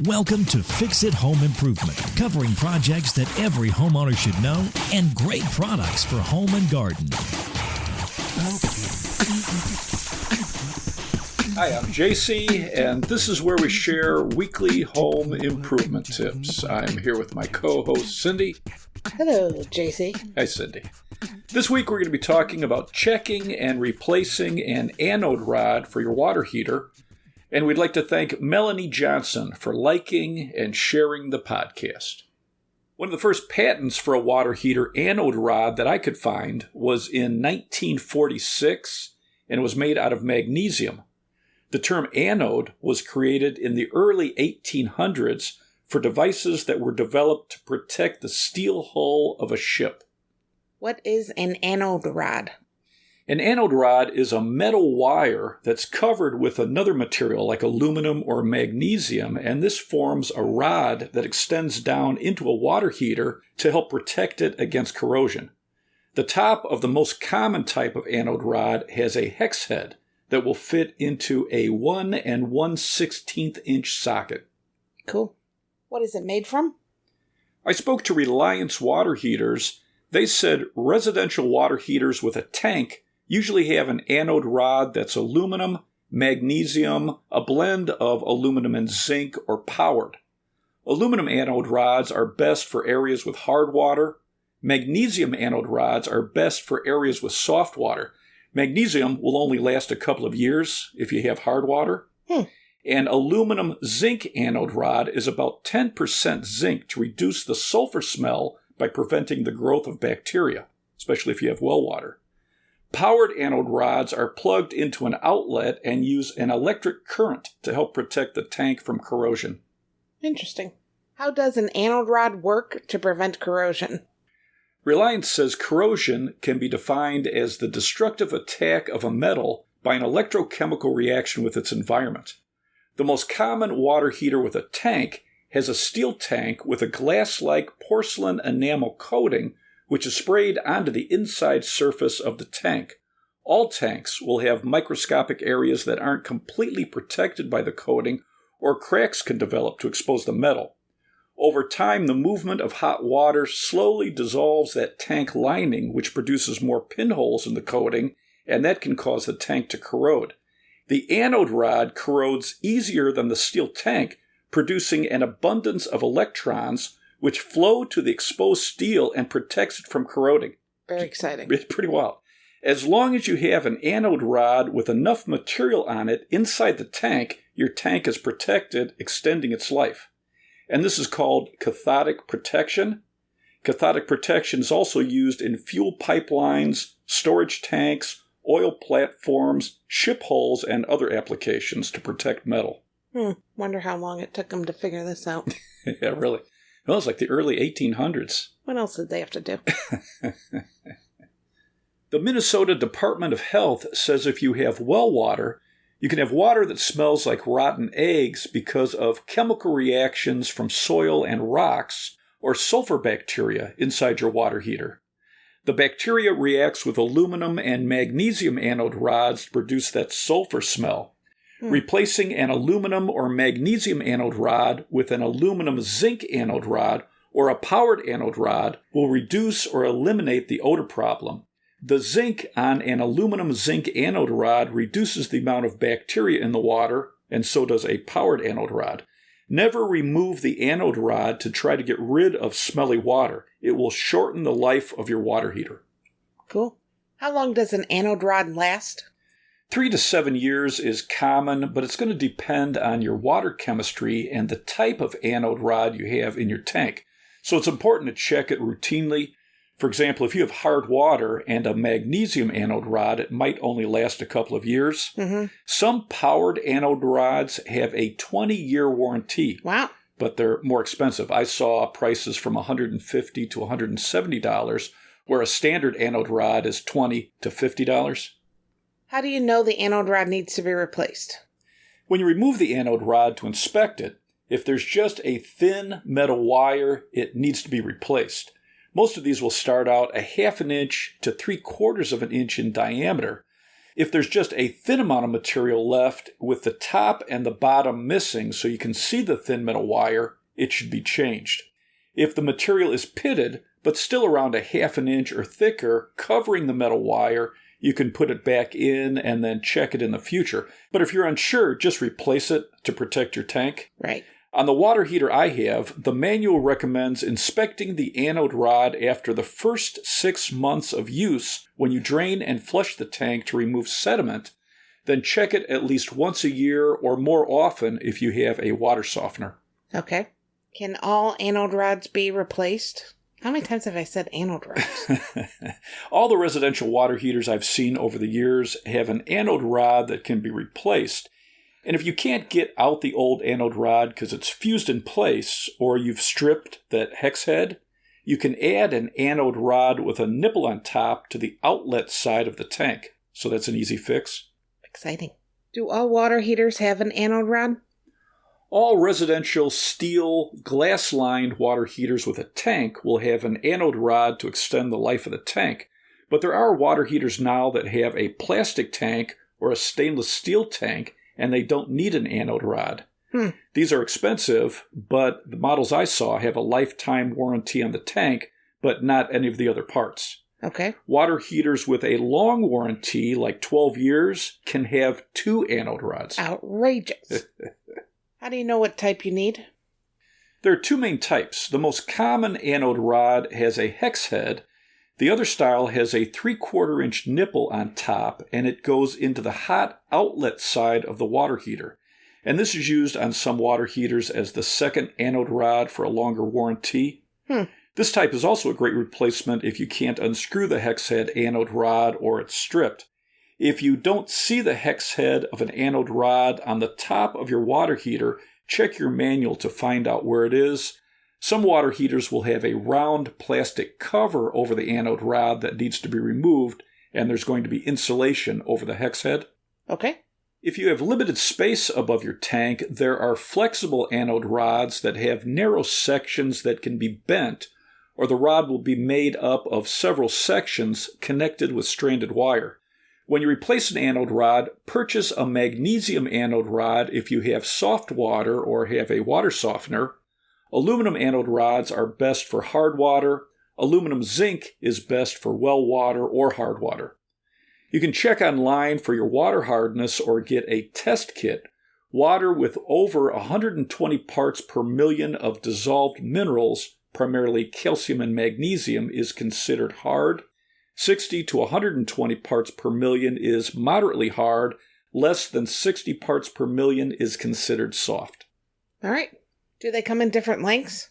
Welcome to Fix It Home Improvement, covering projects that every homeowner should know and great products for home and garden. Hi, I'm JC, and this is where we share weekly home improvement tips. I'm here with my co-host, Cindy. Hello, JC. Hi, Cindy. This week we're going to be talking about checking and replacing an anode rod for your water heater. And we'd like to thank Melanie Johnson for liking and sharing the podcast. One of the first patents for a water heater anode rod that I could find was in 1946, and it was made out of magnesium. The term anode was created in the early 1800s for devices that were developed to protect the steel hull of a ship. What is an anode rod? An anode rod is a metal wire that's covered with another material like aluminum or magnesium, and this forms a rod that extends down into a water heater to help protect it against corrosion. The top of the most common type of anode rod has a hex head that will fit into a 1 1/16 inch socket. Cool. What is it made from? I spoke to Reliance Water Heaters. They said residential water heaters with a tank usually have an anode rod that's aluminum, magnesium, a blend of aluminum and zinc, or powered. Aluminum anode rods are best for areas with hard water. Magnesium anode rods are best for areas with soft water. Magnesium will only last a couple of years if you have hard water. And aluminum zinc anode rod is about 10% zinc to reduce the sulfur smell by preventing the growth of bacteria, especially if you have well water. Powered anode rods are plugged into an outlet and use an electric current to help protect the tank from corrosion. Interesting. How does an anode rod work to prevent corrosion? Reliance says corrosion can be defined as the destructive attack of a metal by an electrochemical reaction with its environment. The most common water heater with a tank has a steel tank with a glass-like porcelain enamel coating which is sprayed onto the inside surface of the tank. All tanks will have microscopic areas that aren't completely protected by the coating, or cracks can develop to expose the metal. Over time, the movement of hot water slowly dissolves that tank lining, which produces more pinholes in the coating, and that can cause the tank to corrode. The anode rod corrodes easier than the steel tank, producing an abundance of electrons which flow to the exposed steel and protects it from corroding. Very exciting. It's pretty wild. As long as you have an anode rod with enough material on it inside the tank, your tank is protected, extending its life. And this is called cathodic protection. Cathodic protection is also used in fuel pipelines, storage tanks, oil platforms, ship hulls, and other applications to protect metal. Wonder how long it took them to figure this out. Yeah, really. Well, it's like the early 1800s. What else did they have to do? The Minnesota Department of Health says if you have well water, you can have water that smells like rotten eggs because of chemical reactions from soil and rocks or sulfur bacteria inside your water heater. The bacteria reacts with aluminum and magnesium anode rods to produce that sulfur smell. Replacing an aluminum or magnesium anode rod with an aluminum zinc anode rod or a powered anode rod will reduce or eliminate the odor problem. The zinc on an aluminum zinc anode rod reduces the amount of bacteria in the water, and so does a powered anode rod. Never remove the anode rod to try to get rid of smelly water. It will shorten the life of your water heater. Cool. How long does an anode rod last? 3 to 7 years is common, but it's going to depend on your water chemistry and the type of anode rod you have in your tank. So it's important to check it routinely. For example, if you have hard water and a magnesium anode rod, it might only last a couple of years. Some powered anode rods have a 20-year warranty. Wow. But they're more expensive. I saw prices from $150 to $170, where a standard anode rod is $20 to $50. How do you know the anode rod needs to be replaced? When you remove the anode rod to inspect it, if there's just a thin metal wire, it needs to be replaced. Most of these will start out a 1/2 inch to 3/4 of an inch in diameter. If there's just a thin amount of material left with the top and the bottom missing so you can see the thin metal wire, it should be changed. If the material is pitted, but still around a half an inch or thicker, covering the metal wire, you can put it back in and then check it in the future. But if you're unsure, just replace it to protect your tank. Right. On the water heater I have, the manual recommends inspecting the anode rod after the first 6 months of use when you drain and flush the tank to remove sediment, then check it at least once a year or more often if you have a water softener. Okay. Can all anode rods be replaced? How many times have I said anode rods? All the residential water heaters I've seen over the years have an anode rod that can be replaced. And if you can't get out the old anode rod because it's fused in place or you've stripped that hex head, you can add an anode rod with a nipple on top to the outlet side of the tank. So that's an easy fix. Exciting. Do all water heaters have an anode rod? All residential steel, glass-lined water heaters with a tank will have an anode rod to extend the life of the tank. But there are water heaters now that have a plastic tank or a stainless steel tank, and they don't need an anode rod. These are expensive, but the models I saw have a lifetime warranty on the tank, but not any of the other parts. Okay. Water heaters with a long warranty, like 12 years, can have 2 anode rods. Outrageous. How do you know what type you need? There are 2 main types. The most common anode rod has a hex head. The other style has a 3/4 inch nipple on top, and it goes into the hot outlet side of the water heater. And this is used on some water heaters as the second anode rod for a longer warranty. This type is also a great replacement if you can't unscrew the hex head anode rod or it's stripped. If you don't see the hex head of an anode rod on the top of your water heater, check your manual to find out where it is. Some water heaters will have a round plastic cover over the anode rod that needs to be removed, and there's going to be insulation over the hex head. Okay. If you have limited space above your tank, there are flexible anode rods that have narrow sections that can be bent, or the rod will be made up of several sections connected with stranded wire. When you replace an anode rod, purchase a magnesium anode rod if you have soft water or have a water softener. Aluminum anode rods are best for hard water. Aluminum zinc is best for well water or hard water. You can check online for your water hardness or get a test kit. Water with over 120 parts per million of dissolved minerals, primarily calcium and magnesium, is considered hard. 60 to 120 parts per million is moderately hard. Less than 60 parts per million is considered soft. All right. Do they come in different lengths?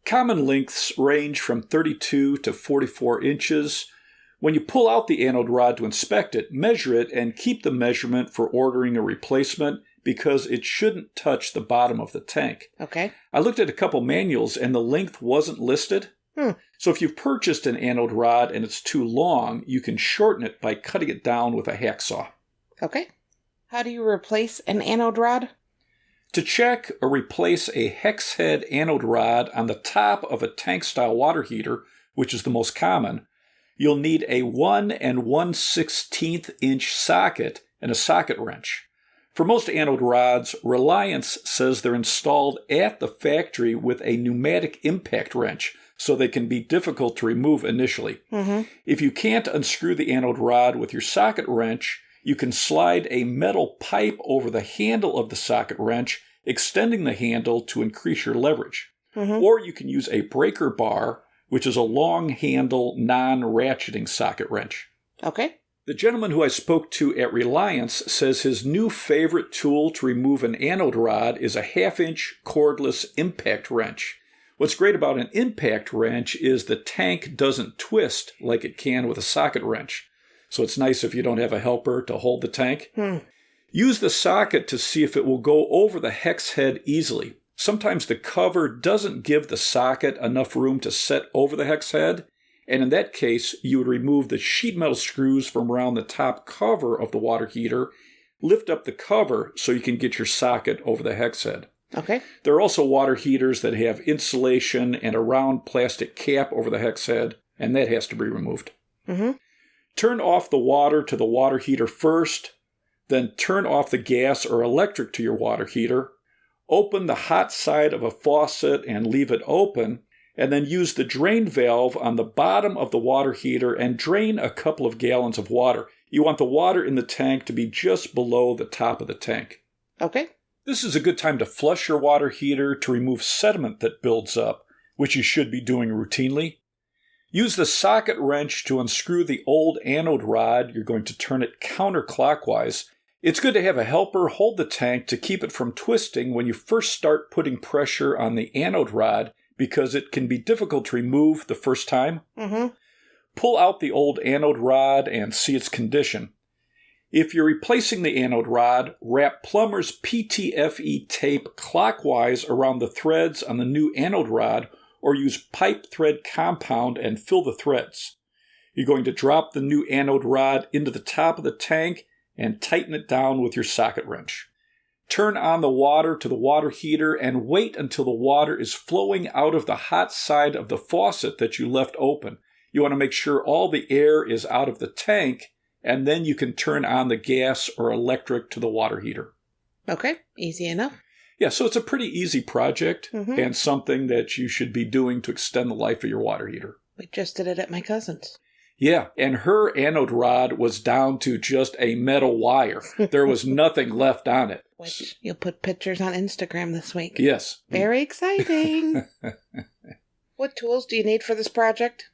Common lengths range from 32 to 44 inches. When you pull out the anode rod to inspect it, measure it and keep the measurement for ordering a replacement because it shouldn't touch the bottom of the tank. Okay. I looked at a couple manuals and the length wasn't listed. So if you've purchased an anode rod and it's too long, you can shorten it by cutting it down with a hacksaw. Okay. How do you replace an anode rod? To check or replace a hex head anode rod on the top of a tank-style water heater, which is the most common, you'll need a 1 1/16 inch socket and a socket wrench. For most anode rods, Reliance says they're installed at the factory with a pneumatic impact wrench, so they can be difficult to remove initially. If you can't unscrew the anode rod with your socket wrench, you can slide a metal pipe over the handle of the socket wrench, extending the handle to increase your leverage. Or you can use a breaker bar, which is a long handle, non-ratcheting socket wrench. Okay. The gentleman who I spoke to at Reliance says his new favorite tool to remove an anode rod is a 1/2 inch cordless impact wrench. What's great about an impact wrench is the tank doesn't twist like it can with a socket wrench. So it's nice if you don't have a helper to hold the tank. Use the socket to see if it will go over the hex head easily. Sometimes the cover doesn't give the socket enough room to set over the hex head, and in that case, you would remove the sheet metal screws from around the top cover of the water heater, lift up the cover so you can get your socket over the hex head. Okay. There are also water heaters that have insulation and a round plastic cap over the hex head, and that has to be removed. Turn off the water to the water heater first, then turn off the gas or electric to your water heater. Open the hot side of a faucet and leave it open, and then use the drain valve on the bottom of the water heater and drain a couple of gallons of water. You want the water in the tank to be just below the top of the tank. Okay. This is a good time to flush your water heater to remove sediment that builds up, which you should be doing routinely. Use the socket wrench to unscrew the old anode rod. You're going to turn it counterclockwise. It's good to have a helper hold the tank to keep it from twisting when you first start putting pressure on the anode rod, because it can be difficult to remove the first time. Pull out the old anode rod and see its condition. If you're replacing the anode rod, wrap plumber's PTFE tape clockwise around the threads on the new anode rod, or use pipe thread compound and fill the threads. You're going to drop the new anode rod into the top of the tank and tighten it down with your socket wrench. Turn on the water to the water heater and wait until the water is flowing out of the hot side of the faucet that you left open. You want to make sure all the air is out of the tank, and then you can turn on the gas or electric to the water heater. Okay, easy enough. Yeah, so it's a pretty easy project and something that you should be doing to extend the life of your water heater. We just did it at my cousin's. Yeah, and her anode rod was down to just a metal wire. There was nothing left on it. Which you'll put pictures on Instagram this week. Yes. Very exciting. What tools do you need for this project?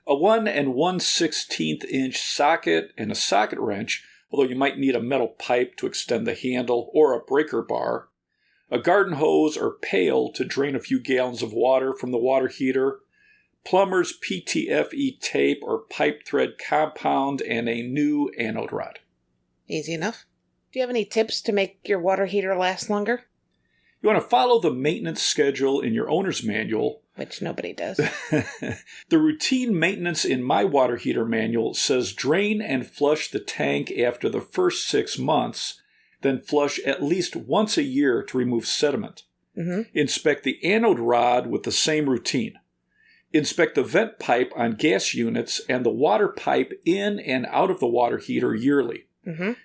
A 1 1/16 inch socket and a socket wrench, although you might need a metal pipe to extend the handle or a breaker bar, a garden hose or pail to drain a few gallons of water from the water heater, plumber's PTFE tape or pipe thread compound, and a new anode rod. Easy enough. Do you have any tips to make your water heater last longer? You want to follow the maintenance schedule in your owner's manual. Which nobody does. The routine maintenance in my water heater manual says drain and flush the tank after the first 6 months, then flush at least once a year to remove sediment. Inspect the anode rod with the same routine. Inspect the vent pipe on gas units and the water pipe in and out of the water heater yearly.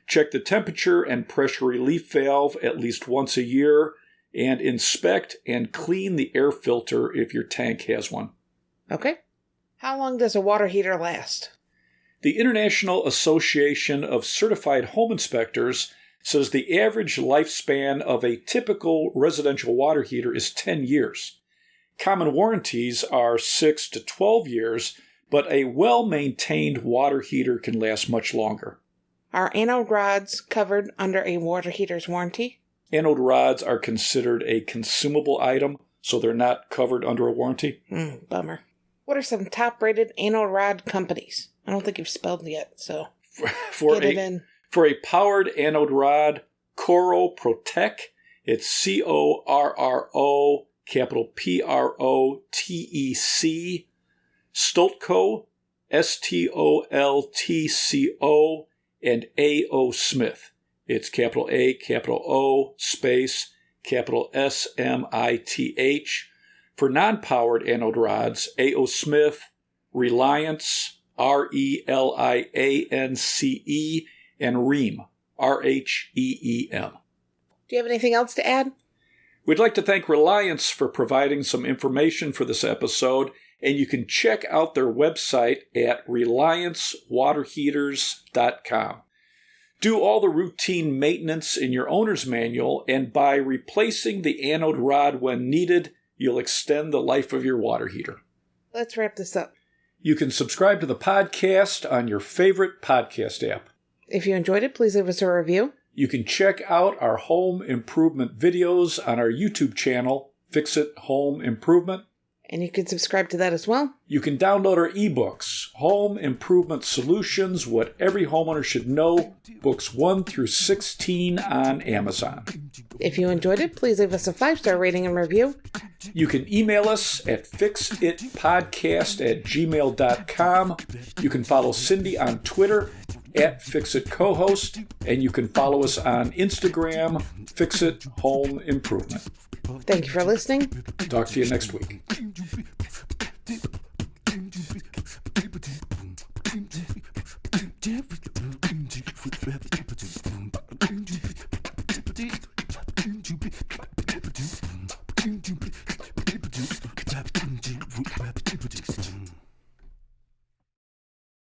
Check the temperature and pressure relief valve at least once a year, and inspect and clean the air filter if your tank has one. Okay. How long does a water heater last? The International Association of Certified Home Inspectors says the average lifespan of a typical residential water heater is 10 years. Common warranties are 6 to 12 years, but a well-maintained water heater can last much longer. Are anode rods covered under a water heater's warranty? Anode rods are considered a consumable item, so they're not covered under a warranty. Bummer. What are some top-rated anode rod companies? I don't think you've spelled yet, so get it in. For a powered anode rod, Coro Protec, it's CORRO, capital PROTEC, Stoltco, STOLTCO, and A.O. Smith. It's capital A, capital O, space, capital SMITH. For non-powered anode rods, A.O. Smith, Reliance, RELIANCE, and Rheem, RHEEM. Do you have anything else to add? We'd like to thank Reliance for providing some information for this episode, and you can check out their website at reliancewaterheaters.com. Do all the routine maintenance in your owner's manual, and by replacing the anode rod when needed, you'll extend the life of your water heater. Let's wrap this up. You can subscribe to the podcast on your favorite podcast app. If you enjoyed it, please leave us a review. You can check out our home improvement videos on our YouTube channel, Fix It Home Improvement. And you can subscribe to that as well. You can download our ebooks, Home Improvement Solutions, What Every Homeowner Should Know, books 1 through 16 on Amazon. If you enjoyed it, please leave us a 5-star rating and review. You can email us at fixitpodcast@gmail.com. You can follow Cindy on Twitter @FixItCohost, and you can follow us on Instagram, Fix It Home Improvement. Thank you for listening. Talk to you next week.